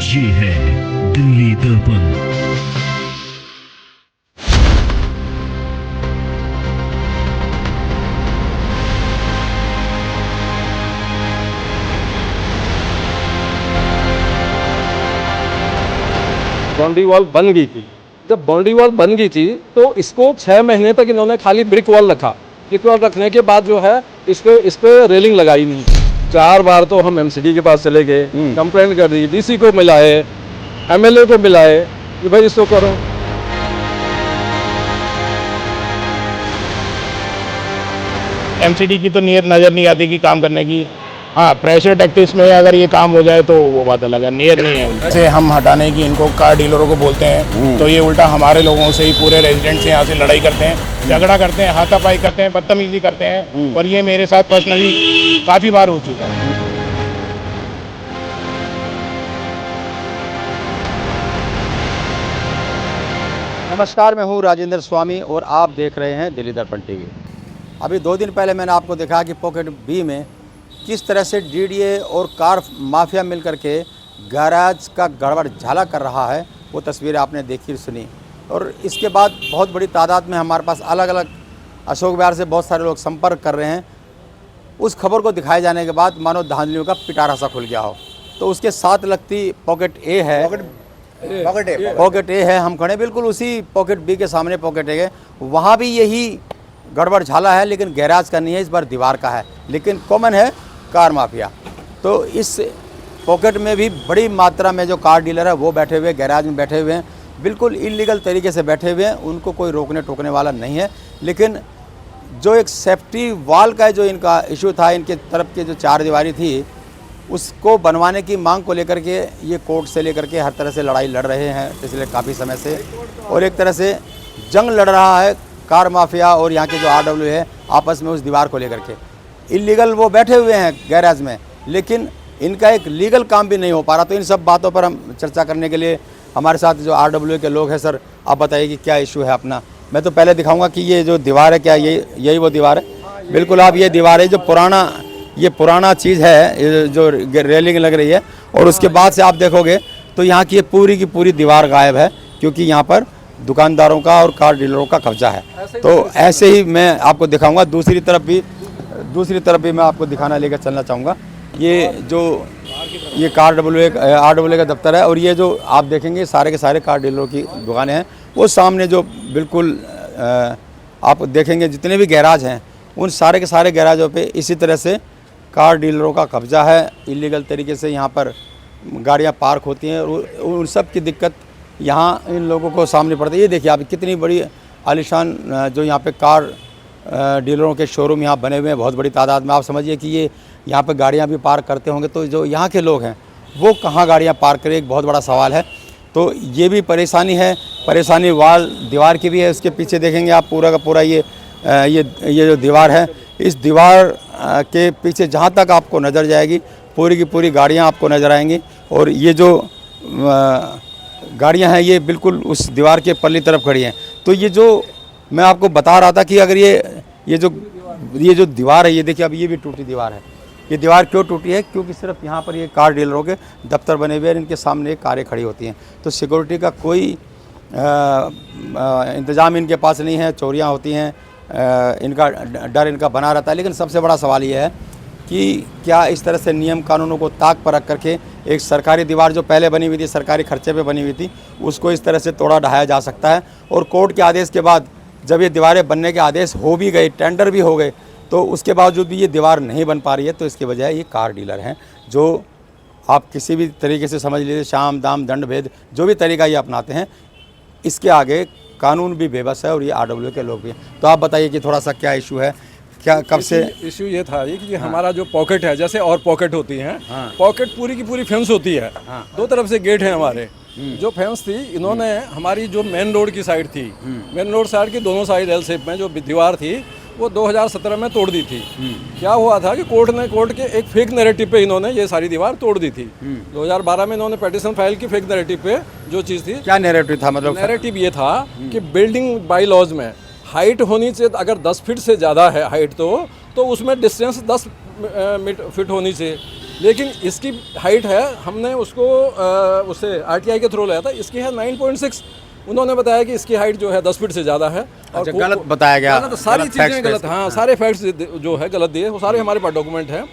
ये है दिल्ली दर्पण। बाउंड्री वॉल बन गई थी। जब बाउंड्री वॉल बन गई थी तो इसको 6 महीने तक इन्होंने खाली ब्रिक वॉल रखा। ब्रिक वॉल रखने के बाद जो है इस पे रेलिंग लगाई नहीं। 4 बार तो हम एमसीडी के पास चले गए, कंप्लेंट कर दी, डीसी को मिलाए, एमएलए को मिलाए कि भाई इसको करो। एमसीडी की तो नीयत नज़र नहीं आती कि काम करने की। हाँ, प्रेशर टैक्टिस में अगर ये काम हो जाए तो वो बात अलग है, नीयत नहीं है। जैसे हम हटाने की इनको कार डीलरों को बोलते हैं तो ये उल्टा हमारे लोगों से ही पूरे रेजिडेंट से यहाँ से लड़ाई करते हैं, झगड़ा करते हैं, हाथापाई करते हैं, बदतमीजी करते हैं। और ये मेरे साथ पर्सनली काफ़ी बार हो चुका है। नमस्कार, मैं हूं राजेंद्र स्वामी और आप देख रहे हैं दिल्ली दर्पण टीवी। अभी 2 दिन पहले मैंने आपको दिखाया कि पॉकेट बी में किस तरह से डीडीए और कार माफिया मिलकर के गैराज का गड़बड़ झाला कर रहा है, वो तस्वीरें आपने देखी सुनी। और इसके बाद बहुत बड़ी तादाद में हमारे पास अलग अलग अशोक विहार से बहुत सारे लोग संपर्क कर रहे हैं। उस खबर को दिखाए जाने के बाद मानो धांधलियों का पिटारा सा खुल गया हो। तो उसके साथ लगती पॉकेट ए है, पॉकेट ए है, हम खड़े बिल्कुल उसी पॉकेट बी के सामने पॉकेट ए है। वहाँ भी यही गड़बड़ झाला है, लेकिन गैराज का नहीं है, इस बार दीवार का है, लेकिन कॉमन है कार माफिया। तो इस पॉकेट में भी बड़ी मात्रा में जो कार डीलर है वो बैठे हुए, गैराज में बैठे हुए हैं, बिल्कुल इलीगल तरीके से बैठे हुए हैं। उनको कोई रोकने टोकने वाला नहीं है। लेकिन जो एक सेफ्टी वॉल का जो इनका इशू था, इनके तरफ की जो 4 दीवारी थी उसको बनवाने की मांग को लेकर के ये कोर्ट से लेकर के हर तरह से लड़ाई लड़ रहे हैं पिछले काफ़ी समय से। और एक तरह से जंग लड़ रहा है कार माफिया और यहाँ के जो आरडब्ल्यू है आपस में उस दीवार को लेकर के। इलीगल वो बैठे हुए हैं गैराज में, लेकिन इनका एक लीगल काम भी नहीं हो पा रहा। तो इन सब बातों पर हम चर्चा करने के लिए हमारे साथ जो आरडब्ल्यू के लोग हैं। सर, आप बताइए कि क्या इशू है अपना। मैं तो पहले दिखाऊंगा कि ये जो दीवार है, क्या यही वो दीवार है? बिल्कुल, आप ये दीवार है जो पुराना चीज़ है, जो रेलिंग लग रही है। और उसके बाद से आप देखोगे तो यहाँ की पूरी की पूरी दीवार गायब है, क्योंकि यहाँ पर दुकानदारों का और कार डीलरों का कब्जा है। तो ऐसे ही मैं आपको दिखाऊंगा। दूसरी तरफ भी मैं आपको दिखाना लेकर चलना चाहूँगा। ये आरडब्ल्यू का दफ्तर है, और ये जो आप देखेंगे सारे के सारे कार डीलरों की दुकानें हैं। वो सामने जो बिल्कुल आप देखेंगे जितने भी गैराज हैं, उन सारे के सारे गैराजों पे इसी तरह से कार डीलरों का कब्जा है। इलीगल तरीके से यहाँ पर गाड़ियाँ पार्क होती हैं, और उन सब की दिक्कत यहाँ इन लोगों को सामने पड़ती है। ये देखिए आप, कितनी बड़ी आलीशान जो यहाँ पे कार डीलरों के शोरूम यहाँ बने हुए हैं बहुत बड़ी तादाद में। आप समझिए कि ये यहाँ पे गाड़ियाँ भी पार्क करते होंगे, तो जो यहाँ के लोग हैं वो कहाँ गाड़ियाँ पार्क करें, एक बहुत बड़ा सवाल है। तो ये भी परेशानी है। परेशानी दीवार की भी है। उसके पीछे देखेंगे आप पूरा का पूरा ये जो दीवार है, इस दीवार के पीछे जहाँ तक आपको नज़र जाएगी पूरी की पूरी गाड़ियाँ आपको नज़र आएंगी। और ये जो गाड़ियाँ हैं ये बिल्कुल उस दीवार के पल्ली तरफ खड़ी हैं। तो ये जो मैं आपको बता रहा था कि अगर ये जो दीवार है, ये देखिए अब ये भी टूटी दीवार है। ये दीवार क्यों टूटी है? क्योंकि सिर्फ यहाँ पर ये कार डीलरों के दफ्तर बने हुए हैं, इनके सामने कारें खड़ी होती हैं। तो सिक्योरिटी का कोई इंतज़ाम इनके पास नहीं है, चोरियाँ होती हैं, इनका डर इनका बना रहता है। लेकिन सबसे बड़ा सवाल ये है कि क्या इस तरह से नियम कानूनों को ताक पर रख करके एक सरकारी दीवार जो पहले बनी हुई थी, सरकारी खर्चे पे बनी हुई थी, उसको इस तरह से तोड़ा ढाया जा सकता है? और कोर्ट के आदेश के बाद जब ये दीवारें बनने के आदेश हो भी गए, टेंडर भी हो गए, तो उसके बावजूद भी ये दीवार नहीं बन पा रही है। तो इसकी वजह ये कार डीलर हैं, जो आप किसी भी तरीके से समझ लीजिए, शाम दाम दंड भेद जो भी तरीका ये अपनाते हैं, इसके आगे कानून भी बेबस है और ये आरडब्ल्यू के लोग भी हैं। तो आप बताइए कि थोड़ा सा क्या इशू है, क्या कब से इशू ये था कि हमारा जो पॉकेट है, जैसे और पॉकेट होती हैं, पॉकेट पूरी की पूरी फेंस होती है। 2 तरफ से गेट है हमारे। जो फेंस थी, इन्होंने हमारी जो मेन रोड की साइड थी, मेन रोड साइड की दोनों साइड एल शेप में जो दीवार थी, वो 2017 में तोड़ दी थी। क्या हुआ था कि कोर्ट के एक फेक नैरेटिव पे इन्होंने ये सारी दीवार तोड़ दी थी। 2012 में इन्होंने पिटीशन फाइल की फेक नैरेटिव पे। जो चीज़ थी, क्या नैरेटिव था? मतलब नैरेटिव ये था कि बिल्डिंग बाई लॉज में हाइट होनी चाहिए, अगर 10 फीट से ज़्यादा है हाइट तो उसमें डिस्टेंस 10 फीट होनी चाहिए। लेकिन इसकी हाइट है, हमने उसको उससे RTI के थ्रू लाया था, इसकी है 9.6। उन्होंने बताया कि इसकी हाइट जो है 10 फीट से ज़्यादा है। अच्छा, गलत बताया गया, गलत, सारी गलत चीज़ें facts गलत, पे। हाँ सारे फैक्ट्स जो है गलत दिए, वो सारे हमारे पास डॉक्यूमेंट हैं।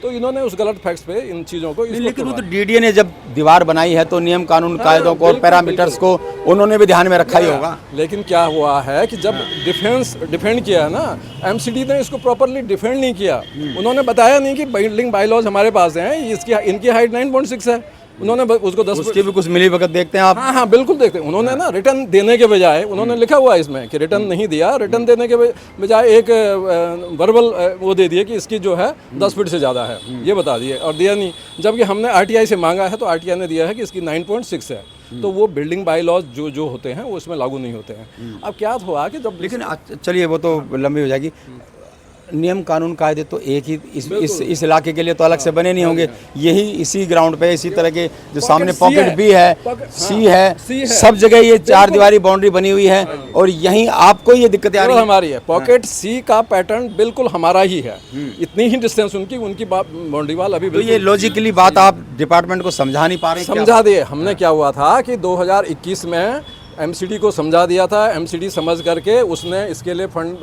तो इन्होंने उस गलत फैक्ट्स पे इन चीज़ों को लेकिन वो तो DDA ने जब दीवार बनाई है तो नियम कानून कायदों को और पैरामीटर्स को उन्होंने भी ध्यान में रखा ही होगा। लेकिन क्या हुआ है कि जब डिफेंड किया है ना, MCD ने इसको प्रॉपरली डिफेंड नहीं किया। उन्होंने बताया नहीं कि बिल्डिंग बायलॉज हमारे पास हैं, इनकी हाइट 9.6 है। उन्होंने उसको 10 उसकी भी कुछ मिली भगत देखते हैं आप। हाँ बिल्कुल देखते हैं। उन्होंने ना रिटर्न देने के बजाय, उन्होंने लिखा हुआ है इसमें कि रिटर्न नहीं दिया, रिटर्न देने के बजाय एक वर्बल वो दे दिए कि इसकी जो है 10 फीट से ज़्यादा है, ये बता दिए और दिया नहीं। जबकि हमने RTI से मांगा है तो RTI ने दिया है कि इसकी 9.6 है। तो वो बिल्डिंग बाय लॉज जो होते हैं वो इसमें लागू नहीं होते हैं। अब क्या हुआ कि जब, लेकिन चलिए वो तो लंबी हो जाएगी। नियम कानून कायदे तो एक ही इस इलाके के लिए तो अलग से बने नहीं होंगे। यही इसी ग्राउंड पे इसी तरह के जो सामने पॉकेट B है, C है, सब जगह ये 4 दीवारी बाउंड्री बनी हुई है और यहीं आपको ये दिक्कतें आ रही हैं। हमारी है पॉकेट C का पैटर्न बिल्कुल हमारा ही है, इतनी ही डिस्टेंस उनकी बाउंड्री वाल अभी। तो ये लॉजिकली बात आप डिपार्टमेंट को समझा नहीं पा रहे? समझा दिए हमने। क्या हुआ था कि 2021 में MCD को समझा दिया था, MCD समझ करके उसने इसके लिए फंड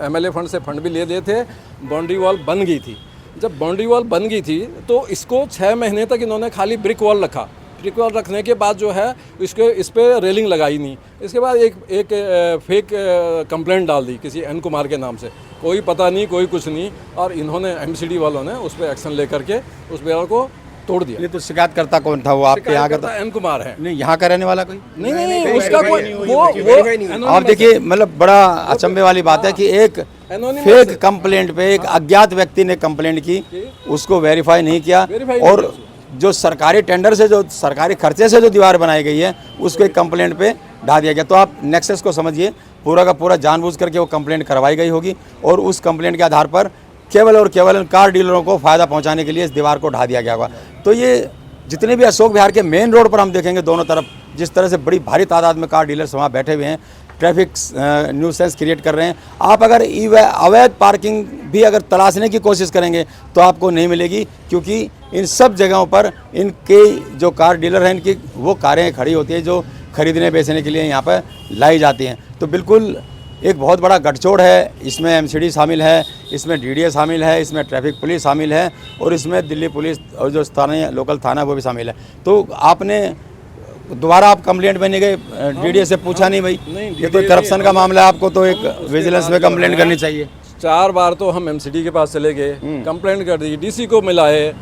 MLA फंड से फंड भी ले दिए थे। बाउंड्री वॉल बन गई थी। जब बाउंड्री वॉल बन गई थी तो इसको 6 महीने तक इन्होंने खाली ब्रिक वॉल रखा। ब्रिक वॉल रखने के बाद जो है इस पर रेलिंग लगाई नहीं। इसके बाद एक फेक कंप्लेंट डाल दी किसी N कुमार के नाम से, कोई पता नहीं, कोई कुछ नहीं, और इन्होंने MCD वालों ने उस पर एक्शन ले करके उस बैनर को तोड़ दिया। ये तो शिकायतकर्ता कौन था? वो आपके यहाँ का था? N कुमार है। नहीं, यहाँ का रहने वाला कोई नहीं, उसका कोई वो आप देखिए, मतलब बड़ा अचंभे वाली बात है कि एक फेक कंप्लेंट पे एक अज्ञात व्यक्ति ने कंप्लेंट की, उसको वेरीफाई नहीं किया और जो सरकारी टेंडर से, जो सरकारी खर्चे से जो दीवार बनाई गई है उसको एक कंप्लेंट पे ढा दिया गया। तो आप नेक्सस को समझिए, पूरा का पूरा जानबूझ करके वो कंप्लेंट करवाई गई होगी और उस कंप्लेंट के आधार पर केवल और केवल कार डीलरों को फ़ायदा पहुंचाने के लिए इस दीवार को ढा दिया गया होगा। तो ये जितने भी अशोक विहार के मेन रोड पर हम देखेंगे दोनों तरफ जिस तरह से बड़ी भारी तादाद में कार डीलर्स वहाँ बैठे हुए हैं, ट्रैफिक न्यूसेंस क्रिएट कर रहे हैं। आप अगर अवैध पार्किंग भी अगर तलाशने की कोशिश करेंगे तो आपको नहीं मिलेगी, क्योंकि इन सब जगहों पर इनके जो कार डीलर हैं इनकी वो कारें खड़ी होती है जो खरीदने बेचने के लिए यहाँ पर लाई जाती हैं। तो बिल्कुल एक बहुत बड़ा गठजोड़ है। इसमें MCD शामिल है, इसमें DDA शामिल है, इसमें ट्रैफिक पुलिस शामिल है और इसमें दिल्ली पुलिस और जो स्थानीय लोकल थाना वो भी शामिल है। तो आपने दोबारा आप कंप्लेंट में नहीं गए? DDA से पूछा नहीं भाई ये तो करप्शन का मामला है, आपको तो एक विजिलेंस में कंप्लेंट करनी चाहिए? 4 बार तो हम MCD के पास चले गए, कंप्लेंट कर दी, DC को मिलाए,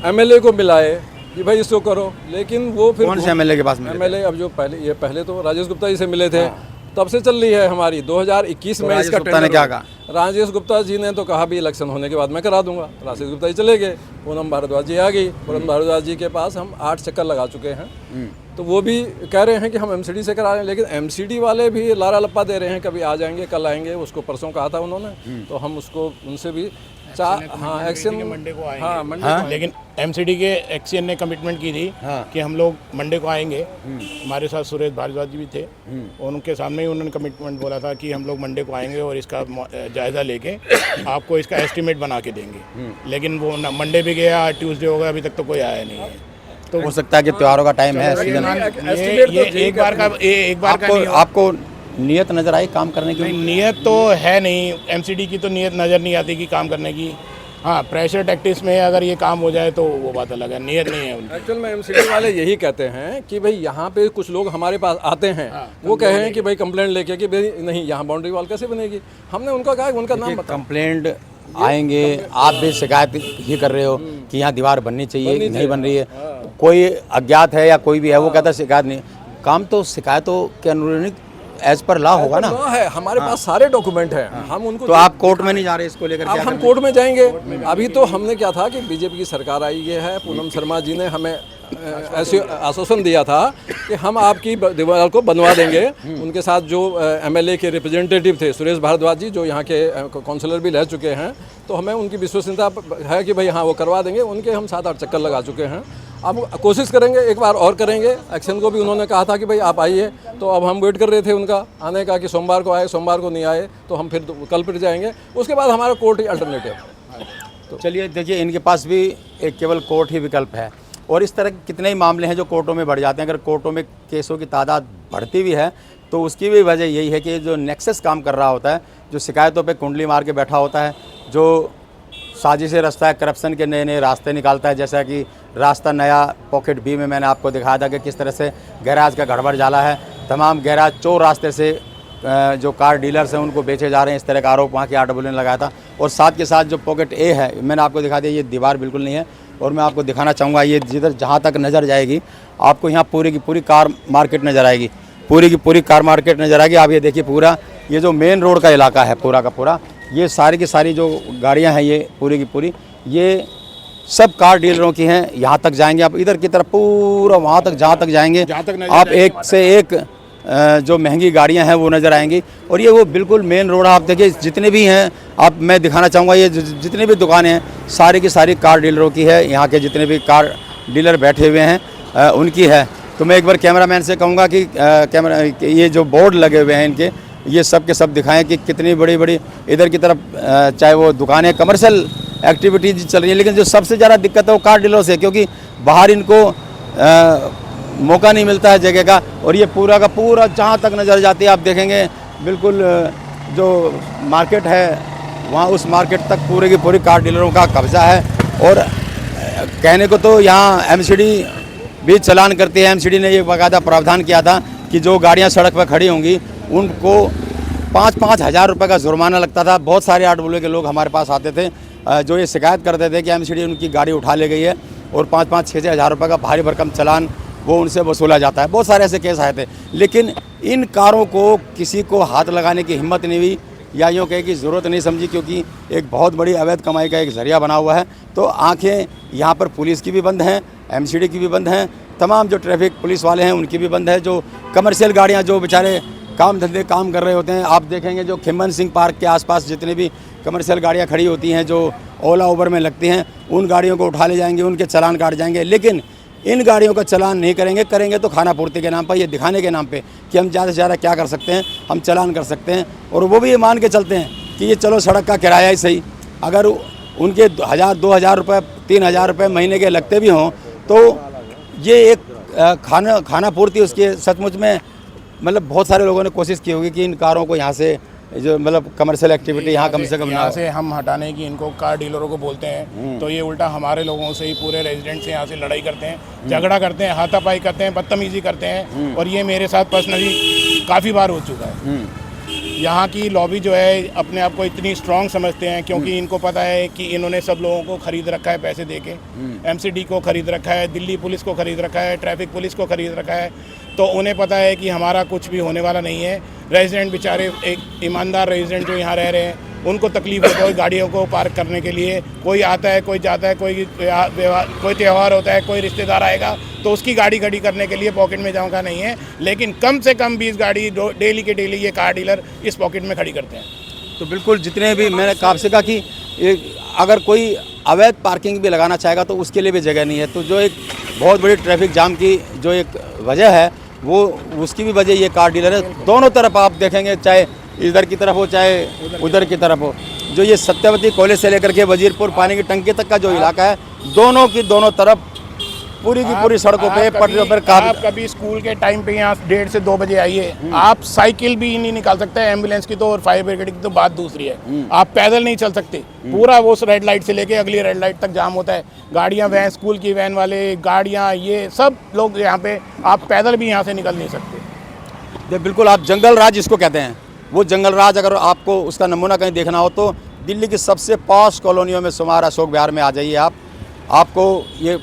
MLA को मिलाए कि भाई इसको करो, लेकिन वो फिर कौन से MLA के पास मिले? MLA अब जो पहले तो राजेश गुप्ता जी से मिले थे, तब से चल रही है हमारी। 2021 में इसका टेंडर, क्या कहा? राजेश गुप्ता जी ने तो कहा भी इलेक्शन होने के बाद मैं करा दूंगा। राजेश गुप्ता जी चले गए, पूनम भारद्वाज जी आ गई। पूनम भारद्वाज जी के पास हम 8 चक्कर लगा चुके हैं, तो वो भी कह रहे हैं कि हम MCD से करा रहे हैं, लेकिन MCD वाले भी लारा लप्पा दे रहे हैं, कभी आ जाएंगे, कल आएंगे। उसको परसों कहा था उन्होंने, तो हम उसको उनसे भी एक्शन मंडे को आएंगे। हाँ, मंडे को लेकिन MCD के एक्शन ने कमिटमेंट की थी कि हम लोग मंडे को आएंगे। हमारे साथ सुरेश भारद्वाज जी भी थे और उनके सामने ही उन्होंने कमिटमेंट बोला था कि हम लोग मंडे को आएंगे और इसका जायज़ा लेके आपको इसका एस्टिमेट बना के देंगे। लेकिन वो मंडे भी गया, ट्यूसडे हो गया, अभी तक तो कोई आया नहीं है। तो हो सकता है कि त्योहारों का टाइम है, सीजन ये एक बार का आपको नियत नजर आई काम करने की? नियत तो है नहीं, MCD की तो नियत नज़र नहीं आती कि काम करने की। हाँ, प्रेशर टैक्टिक्स में अगर ये काम हो जाए तो वो बात अलग है, नियत नहीं है उनकी। एक्चुअल में MCD वाले यही कहते हैं कि भाई यहाँ पे कुछ लोग हमारे पास आते हैं, वो कहे हैं कि भाई कंप्लेंट लेके कि भाई नहीं यहाँ बाउंड्री वॉल कैसे बनेगी। हमने उनका कहा उनका नाम बता। कंप्लेंट आएंगे, आप भी शिकायत ही कर रहे हो कि यहाँ दीवार बननी चाहिए, नहीं बन रही है, कोई अज्ञात है या कोई भी है वो कहता है शिकायत नहीं। काम तो शिकायतों के अनुरूप एज पर लॉ होगा ना। लॉ है, हमारे पास सारे डॉक्यूमेंट हैं, हम उनको। तो आप कोर्ट में नहीं जा रहे इसको लेकर? अब हम कोर्ट में जाएंगे। अभी तो हमने क्या था कि बीजेपी की सरकार आई है, पूनम शर्मा जी ने हमें ऐसे आश्वासन दिया था कि हम आपकी दीवार को बनवा देंगे। उनके साथ जो MLA के रिप्रेजेंटेटिव थे सुरेश भारद्वाज जी, जो यहाँ के काउंसलर भी रह चुके हैं, तो हमें उनकी विश्वसनीयता है कि भाई हाँ वो करवा देंगे। उनके हम 7-8 चक्कर लगा चुके हैं। अब कोशिश करेंगे, एक बार और करेंगे। एक्शन को भी उन्होंने कहा था कि भाई आप आइए, तो अब हम वेट कर रहे थे उनका आने का कि सोमवार को आए, सोमवार को नहीं आए तो हम फिर कल फिर जाएंगे। उसके बाद हमारा कोर्ट ही अल्टरनेटिव। तो चलिए देखिए, इनके पास भी एक केवल कोर्ट ही विकल्प है। और इस तरह के कितने ही मामले हैं जो कोर्टों में बढ़ जाते हैं। अगर कोर्टों में केसों की तादाद बढ़ती भी है तो उसकी भी वजह यही है कि जो नेक्सस काम कर रहा होता है, जो शिकायतों पे कुंडली मार के बैठा होता है, जो साजिश रस्ता है, करप्शन के नए नए रास्ते निकालता है। जैसा कि रास्ता नया पॉकेट बी में मैंने आपको दिखाया था कि किस तरह से गैराज का गड़बड़ जाला है। तमाम गैराज चोर रास्ते से जो कार डीलर्स हैं उनको बेचे जा रहे हैं, इस तरह का आरोप वहाँ के RAAA ने लगाया था। और साथ के साथ जो पॉकेट ए है, मैंने आपको दिखा दिया, ये दीवार बिल्कुल नहीं है। और मैं आपको दिखाना चाहूँगा, ये जिधर जहाँ तक नज़र जाएगी आपको यहाँ पूरी की पूरी कार मार्केट नज़र आएगी, पूरी की पूरी कार मार्केट नज़र आएगी। आप ये देखिए, पूरा ये जो मेन रोड का इलाका है पूरा का पूरा, ये सारी की सारी जो गाड़ियाँ हैं, ये पूरी की पूरी ये सब कार डीलरों की हैं। यहाँ तक जाएंगे आप, इधर की तरफ पूरा वहाँ तक जहाँ तक जाएंगे आप, एक से एक जो महंगी गाड़ियां हैं वो नज़र आएंगी। और ये वो बिल्कुल मेन रोड है। आप देखिए, जितने भी हैं आप, मैं दिखाना चाहूँगा, ये जितनी भी दुकानें हैं सारी की सारी कार डीलरों की है। यहाँ के जितने भी कार डीलर बैठे हुए हैं उनकी है। तो मैं एक बार कैमरामैन से कहूँगा कि कैमरा ये जो बोर्ड लगे हुए हैं इनके, ये सब के सब दिखाएं कि कितनी बड़ी बड़ी इधर की तरफ चाहे वो दुकानें कमर्शियल एक्टिविटीज चल रही है। लेकिन जो सबसे ज़्यादा दिक्कत है वो कार डीलरों से, क्योंकि बाहर इनको मौका नहीं मिलता है जगह का। और ये पूरा का पूरा जहाँ तक नज़र जाती है आप देखेंगे, बिल्कुल जो मार्केट है वहाँ उस मार्केट तक पूरे की पूरी कार डीलरों का कब्ज़ा है। और कहने को तो यहाँ MCD भी चलान करती है। MCD ने ये बाकायदा प्रावधान किया था कि जो गाड़ियाँ सड़क पर खड़ी होंगी उनको 5-5 हज़ार रुपये का जुर्माना लगता था। बहुत सारे RAAA के लोग हमारे पास आते थे जो ये शिकायत करते थे कि MCD उनकी गाड़ी उठा ले गई है और 5-5-6 हज़ार रुपये का भारी भरकम चालान वो उनसे वसूला जाता है। बहुत सारे ऐसे केस आए थे। लेकिन इन कारों को किसी को हाथ लगाने की हिम्मत नहीं हुई, या यूँ कहे कि ज़रूरत नहीं समझी, क्योंकि एक बहुत बड़ी अवैध कमाई का एक ज़रिया बना हुआ है। तो आंखें यहाँ पर पुलिस की भी बंद हैं, MCD की भी बंद हैं, तमाम जो ट्रैफिक पुलिस वाले हैं उनकी भी बंद है। जो कमर्शियल गाड़ियाँ जो बेचारे काम धंधे काम कर रहे होते हैं, आप देखेंगे जो खिम्मन सिंह पार्क के आसपास जितनी भी कमर्शियल गाड़ियाँ खड़ी होती हैं जो ओला उबर में लगती हैं, उन गाड़ियों को उठा ले जाएंगे, उनके चालान काट जाएंगे। लेकिन इन गाड़ियों का चालान नहीं करेंगे तो खाना पूर्ति के नाम पर, ये दिखाने के नाम पे कि हम ज़्यादा से ज़्यादा क्या कर सकते हैं, हम चालान कर सकते हैं। और वो भी ये मान के चलते हैं कि ये चलो सड़क का किराया ही सही, अगर उनके 1000-2000 रुपये 3000 रुपये महीने के लगते भी हों तो ये एक खाना पूर्ति उसकी सचमुच में, मतलब बहुत सारे लोगों ने कोशिश की होगी कि इन कारों को यहाँ से जो मतलब कमर्शियल एक्टिविटी यहाँ कम से कम यहाँ से हम हटाने की इनको कार डीलरों को बोलते हैं, तो ये उल्टा हमारे लोगों से ही, पूरे रेजिडेंट से यहाँ से लड़ाई करते हैं, झगड़ा करते हैं, हाथापाई करते हैं, बदतमीजी करते हैं। और ये मेरे साथ पर्सनली काफ़ी बार हो चुका है। यहाँ की लॉबी जो है अपने आप को इतनी स्ट्रांग समझते हैं, क्योंकि इनको पता है कि इन्होंने सब लोगों को खरीद रखा है पैसे देके। MCD को खरीद रखा है, दिल्ली पुलिस को खरीद रखा है, ट्रैफिक पुलिस को खरीद रखा है। तो उन्हें पता है कि हमारा कुछ भी होने वाला नहीं है। रेजिडेंट बेचारे, एक ईमानदार रेजिडेंट जो यहाँ रह रहे हैं, उनको तकलीफ होती है गाड़ियों को पार्क करने के लिए। कोई आता है, कोई जाता है, कोई त्यौहार होता है, कोई रिश्तेदार आएगा तो उसकी गाड़ी खड़ी करने के लिए पॉकेट में जाऊँगा नहीं है। लेकिन कम से कम 20 गाड़ी डेली के डेली ये कार डीलर इस पॉकेट में खड़ी करते हैं। तो बिल्कुल, जितने भी मैंने आपसे कहा कि अगर कोई अवैध पार्किंग भी लगाना चाहेगा तो उसके लिए भी जगह नहीं है। तो जो एक बहुत बड़ी ट्रैफिक जाम की जो एक वजह है, वो उसकी भी वजह ये कार डीलर है। दोनों तरफ आप देखेंगे, चाहे इधर की तरफ हो चाहे उधर की तरफ हो, जो ये सत्यवती कॉलेज से लेकर के वजीरपुर पानी की टंकी तक का जो इलाका है, दोनों की दोनों तरफ पूरी की पूरी सड़कों पे पटरियों पर कार। आप कभी स्कूल के टाइम पे यहाँ 1:30 से 2 बजे आइए, आप साइकिल भी नहीं निकाल सकते। एम्बुलेंस की तो और फायर ब्रिगेड की तो बात दूसरी है। आप पैदल नहीं चल सकते। पूरा वो रेड लाइट से लेके अगली रेड लाइट तक जाम होता है। गाड़ियाँ, वैन, स्कूल की वैन वाले गाड़ियाँ, ये सब लोग यहाँ पे, आप पैदल भी यहाँ से निकल नहीं सकते। बिल्कुल, आप जंगल राज जिसको कहते हैं, वो जंगल राज अगर आपको उसका नमूना कहीं देखना हो तो दिल्ली की सबसे पॉश कॉलोनियों में शुमार अशोक विहार में आ जाइए आप। आपको ये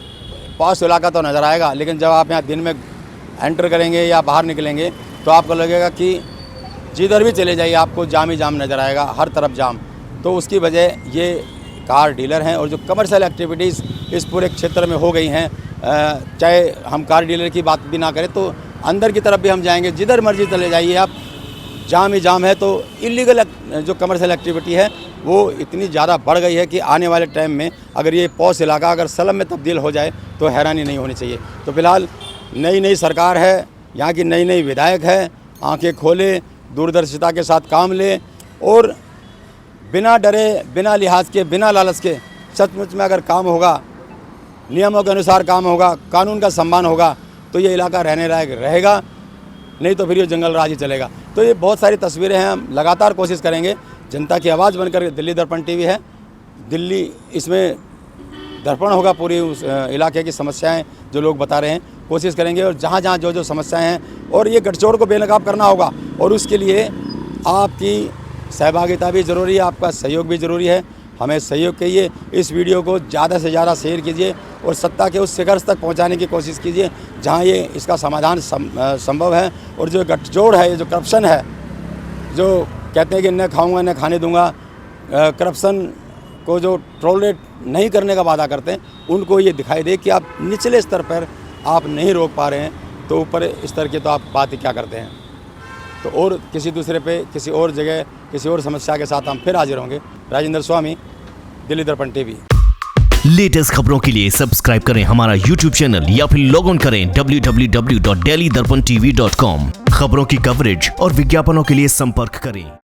पॉश इलाका तो नज़र आएगा, लेकिन जब आप यहाँ दिन में एंटर करेंगे या बाहर निकलेंगे तो आपको लगेगा कि जिधर भी चले जाइए आपको जाम ही जाम नज़र आएगा, हर तरफ जाम। तो उसकी वजह ये कार डीलर हैं। और जो कमर्शियल एक्टिविटीज़ इस पूरे क्षेत्र में हो गई हैं, चाहे हम कार डीलर की बात भी ना करें तो अंदर की तरफ भी हम जाएंगे, जिधर मर्जी चले जाइए आप, जाम ही जाम है। तो इलीगल जो कमर्शियल एक्टिविटी है वो इतनी ज़्यादा बढ़ गई है कि आने वाले टाइम में अगर ये पॉश इलाका अगर स्लम में तब्दील हो जाए तो हैरानी नहीं होनी चाहिए। तो फिलहाल नई सरकार है, यहाँ की नई विधायक है, आंखें खोले, दूरदर्शिता के साथ काम ले और बिना डरे, बिना लिहाज के, बिना लालच के सचमुच में अगर काम होगा, नियमों के अनुसार काम होगा, कानून का सम्मान होगा, तो ये इलाका रहने लायक रहेगा, नहीं तो फिर ये जंगल राज ही चलेगा। तो ये बहुत सारी तस्वीरें हैं, हम लगातार कोशिश करेंगे। जनता की आवाज़ बनकर दिल्ली दर्पण टीवी है, दिल्ली इसमें दर्पण होगा पूरी उस इलाके की समस्याएं जो लोग बता रहे हैं, कोशिश करेंगे। और जहाँ जहाँ जो जो समस्याएं हैं, और ये गठजोड़ को बेनकाब करना होगा, और उसके लिए आपकी सहभागिता भी ज़रूरी है, आपका सहयोग भी ज़रूरी है। हमें सहयोग करिए, इस वीडियो को ज़्यादा से ज़्यादा शेयर कीजिए और सत्ता के उस शिखर तक पहुंचाने की कोशिश कीजिए जहां ये इसका समाधान संभव है। और जो गठजोड़ है, जो करप्शन है, जो कहते हैं कि न खाऊंगा न खाने दूंगा, करप्शन को जो टॉलरेट नहीं करने का वादा करते हैं, उनको ये दिखाई दे कि आप निचले स्तर पर आप नहीं रोक पा रहे हैं, तो ऊपर स्तर की तो आप बात ही क्या करते हैं। तो और किसी दूसरे पे, किसी और जगह, किसी और समस्या के साथ हम फिर हाजिर होंगे। राजेंद्र स्वामी, दिल्ली दर्पण टीवी। लेटेस्ट खबरों के लिए सब्सक्राइब करें हमारा YouTube चैनल या फिर लॉग ऑन करें www.delhidarpantv.com। खबरों की कवरेज और विज्ञापनों के लिए संपर्क करें।